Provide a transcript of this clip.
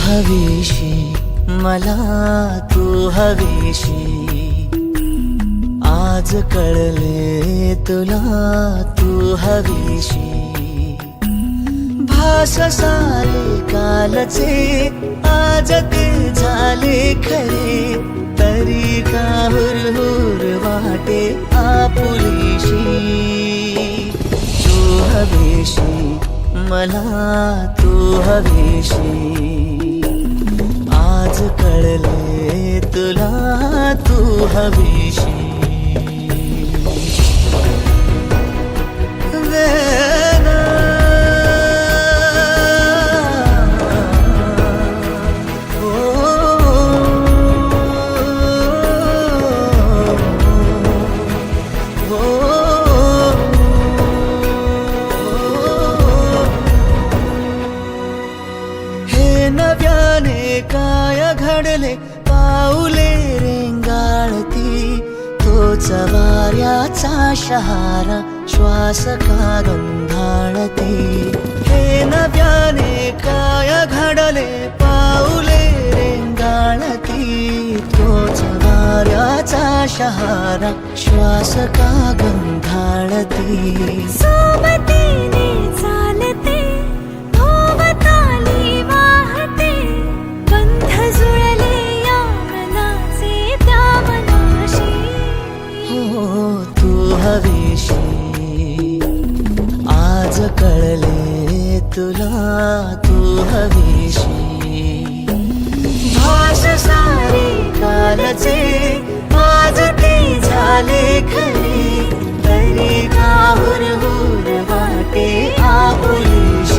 हवीशी मला तू हवीशी आज कळले तुला तू हवीशी भास साले कालचे आज ते झाले खरे तरी का हुरहुर वाटे आपुलीशी तू हवीशी मला तू हवीशी आज कळले तुला तू हवीशी नव्याने काय घडले पाऊले रेंगाळती तोच वाऱ्याचा शहारा श्वास का गंधाळती हे नव्याने काय घडले पाऊले रेंगाळती तोच वाऱ्याचा शहारा श्वास का गंधाळती सोबतीने चालते भोवताली वाहते बंध जुळले या मनाचे त्या मनाशी हो तू हवीशी आज कळले तुला तू हवीशी भास सारे कालचे आज ते झाले खरे तरी का हुरहुर वाटे आपुलीशी